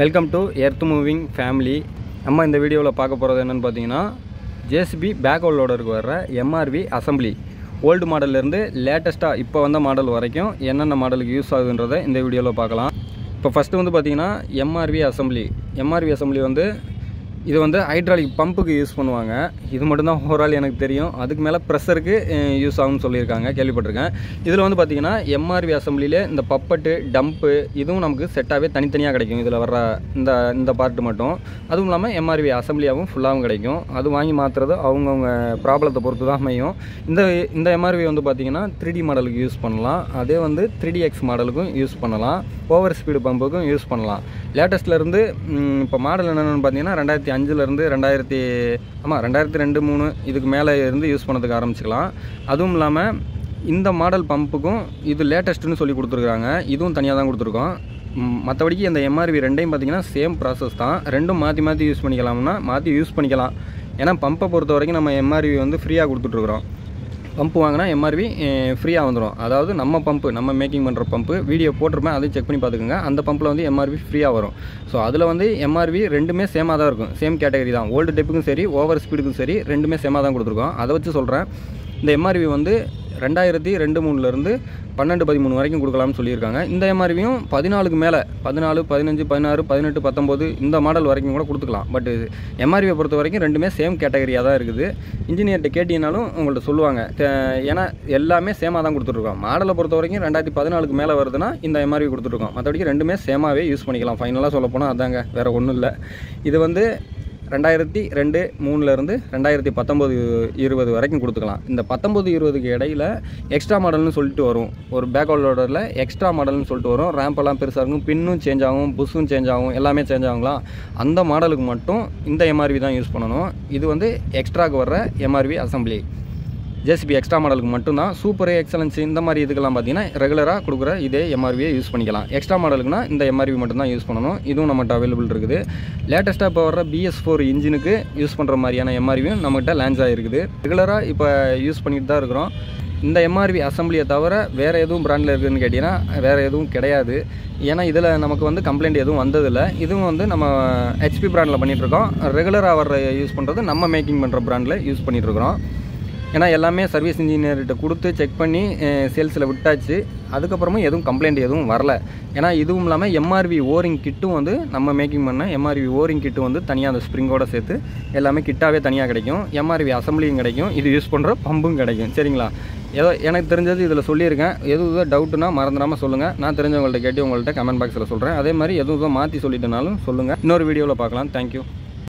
Welcome to earth moving family. நம்ம இந்த வீடியோவில் பார்க்க போகிறது என்னென்னு பார்த்தீங்கன்னா, ஜேசிபி பேக்ஹோல் லோடருக்கு வர்ற எம்ஆர்வி அசம்பிளி ஓல்டு மாடல்லேருந்து லேட்டஸ்ட்டாக இப்போ வந்த மாடல் வரைக்கும் என்னென்ன மாடலுக்கு யூஸ் ஆகுதுன்றதை இந்த வீடியோவில் பார்க்கலாம். இப்போ ஃபஸ்ட்டு வந்து பார்த்திங்கன்னா எம்ஆர்வி அசம்பிளி வந்து இது வந்து ஹைட்ராலிக் பம்புக்கு யூஸ் பண்ணுவாங்க. இது மட்டும்தான் ஓவரால் எனக்கு தெரியும். அதுக்கு மேலே ப்ரெஷருக்கு யூஸ் ஆகும்னு சொல்லியிருக்காங்க, கேள்விப்பட்டிருக்கேன். இதில் வந்து பார்த்திங்கன்னா எம்ஆர்வி அசம்பிளியில் இந்த பப்பட்டு டம்ப்பு இதுவும் நமக்கு செட்டாகவே தனித்தனியாக கிடைக்கும். இதில் வர்ற இந்த பார்ட்டு மட்டும். அதுவும் இல்லாமல் எம்ஆர்வி அசம்பிளியாகவும் ஃபுல்லாகவும் கிடைக்கும். அது வாங்கி மாற்றுறது அவங்கவுங்க ப்ராப்ளத்தை பொறுத்து தான் அமையும். இந்த எம்ஆர்வி வந்து பார்த்திங்கன்னா 3D மாடலுக்கு யூஸ் பண்ணலாம். அதே வந்து 3DX மாடலுக்கும் யூஸ் பண்ணலாம். ஓவர் ஸ்பீடு பம்புக்கும் யூஸ் பண்ணலாம். லேட்டஸ்ட்லேருந்து இப்போ மாடல் என்னென்னு பார்த்தீங்கன்னா 2005லேருந்து 2002-03 இதுக்கு மேலே இருந்து யூஸ் பண்ணதுக்கு ஆரம்பிச்சிக்கலாம். அதுவும் இல்லாமல் இந்த மாடல் பம்புக்கும் இது லேட்டஸ்ட்டுன்னு சொல்லி கொடுத்துருக்காங்க. இதுவும் தனியாக தான் கொடுத்துருக்கோம். மற்றபடிக்கு இந்த எம்ஆர்வி ரெண்டையும் பார்த்திங்கன்னா சேம் ப்ராசஸ் தான். ரெண்டும் மாற்றி யூஸ் பண்ணிக்கலாம்னா மாற்றி யூஸ் பண்ணிக்கலாம். ஏன்னா பம்பை பொறுத்த வரைக்கும் நம்ம எம்ஆர்வி வந்து ஃப்ரீயாக கொடுத்துட்ருக்குறோம். பம்பு வாங்கினா எம்ஆர்வி ஃப்ரீயாக வந்துடும். அதாவது நம்ம மேக்கிங் பண்ணுற பம்பு வீடியோ போட்டிருப்பேன், அதையும் செக் பண்ணி பார்த்துக்கோங்க. அந்த பம்பில் வந்து எம்ஆர்வி ஃப்ரீயாக வரும். ஸோ அதில் வந்து எம்ஆர்வி ரெண்டுமே சேமாக தான் இருக்கும். சேம் கேட்டகரி தான். ஓல்டு டைப்புக்கும் சரி ஓவர் ஸ்பீடுக்கும் சரி ரெண்டுமே சேமாக தான் கொடுத்துருக்கோம். அதை வச்சு சொல்கிறேன். இந்த எம்ஆர்வி வந்து 2002-03 12-13 வரைக்கும் கொடுக்கலாம்னு சொல்லியிருக்காங்க. இந்த எம்ஆர்வியும் 14க்கு மேலே 14, 15, 16, 18, 19 இந்த மாடல் வரைக்கும் கூட கொடுத்துக்கலாம். பட் எம்ஆர்வியை பொறுத்த வரைக்கும் ரெண்டுமே சேம் கேட்டகரியாக தான் இருக்குது. இன்ஜினியர்கிட்ட கேட்டீங்கனாலும் உங்கள்கிட்ட சொல்லுவாங்க. ஏன்னா எல்லாமே சேமாக தான் கொடுத்துட்ருக்கோம். மாடலை பொறுத்த வரைக்கும் 2014க்கு மேலே வருதுன்னா இந்த எம்ஆர்வி கொடுத்துட்ருக்கோம். மற்றபடி ரெண்டுமே சேமாகவே யூஸ் பண்ணிக்கலாம். ஃபைனலாக சொல்ல போனால் அதாங்க, வேறு ஒன்றும் இல்லை. இது வந்து 2002-03 2019-20 வரைக்கும் கொடுத்துக்கலாம். இந்த 19-20க்கு இடையில் எக்ஸ்ட்ரா மாடல்னு சொல்லிட்டு வரும். ஒரு பேக்ஹோல் லோடரில் எக்ஸ்ட்ரா மாடல்னு சொல்லிட்டு வரும். ரேம்பெல்லாம் பெருசாக இருக்கும், பின்னும் சேஞ்ச் ஆகும், புஷ்ஷும் சேஞ்ச் ஆகும், எல்லாமே சேஞ்ச் ஆகுங்களா. அந்த மாடலுக்கு மட்டும் இந்த எம்ஆர்வி தான் யூஸ் பண்ணணும். இது வந்து எக்ஸ்ட்ராக்கு வர்ற எம்ஆர்வி அசம்பிளி. ஜேசிபி எக்ஸ்ட்ரா மாடலுக்கு மட்டும்தான். சூப்பர் எக்ஸலன்ஸ் இந்த மாதிரி இதுக்கெல்லாம் பார்த்தீங்கன்னா ரெகுலராக கொடுக்குற இதே எம்ஆர்வியை யூஸ் பண்ணிக்கலாம். எக்ஸ்ட்ரா மாடலுக்குனா இந்த எம்ஆர்வி மட்டும்தான் யூஸ் பண்ணணும். இதுவும் நம்மகிட்ட அவைலபிள் இருக்குது. லேட்டஸ்ட்டாக இப்போ வர்ற BS4 இன்ஜினுக்கு யூஸ் பண்ணுற மாதிரியான எம்ஆர்வியும் நம்மகிட்ட லான்ச் ஆகிருக்குது. ரெகுலராக இப்போ யூஸ் பண்ணிட்டு தான் இருக்கிறோம். இந்த எம்ஆர்வி அசம்பிளியை தவிர வேறு எதுவும் பிராண்டில் இருக்குதுன்னு கேட்டிங்கன்னா வேறு எதுவும் கிடையாது. ஏன்னா இதில் நமக்கு வந்து கம்ப்ளைண்ட் எதுவும் வந்ததில்லை. இதுவும் வந்து நம்ம HP பிராண்டில் பண்ணிகிட்ருக்கோம். ரெகுலராக வர்ற யூஸ் பண்ணுறது நம்ம மேக்கிங் பண்ணுற பிராண்டில் யூஸ் பண்ணிகிட்ருக்குறோம். ஏன்னா எல்லாமே சர்வீஸ் இன்ஜினியர்கிட்ட கொடுத்து செக் பண்ணி சேல்ஸில் விட்டாச்சு. அதுக்கப்புறமும் எதுவும் கம்ப்ளைண்ட் எதுவும் வரல. ஏன்னா இதுவும் இல்லாமல் எம்ஆர்வி ஓரிங் கிட்டும் வந்து நம்ம மேக்கிங் பண்ண எம்ஆர்வி ஓரிங் கிட்டு வந்து தனியாக அந்த ஸ்ப்ரிங்கோடு சேர்த்து எல்லாமே கிட்டாகவே தனியாக கிடைக்கும். எம்ஆர்வி அசம்பிளியும் கிடைக்கும். இது யூஸ் பண்ணுற பம்பும் கிடைக்கும். சரிங்களா? ஏதோ எனக்கு தெரிஞ்சது இதில் சொல்லியிருக்கேன். எதுவும் டவுட்டுனா மறந்துடாமல் சொல்லுங்கள். நான் தெரிஞ்சவங்கள்ட்ட கேட்டு உங்கள்கிட்ட கமெண்ட் பாக்ஸில் சொல்கிறேன். அதே மாதிரி எதுவும் மாற்றி சொல்லிட்டனாலும் சொல்லுங்கள். இன்னொரு வீடியோவில் பார்க்கலாம். தேங்க்யூ.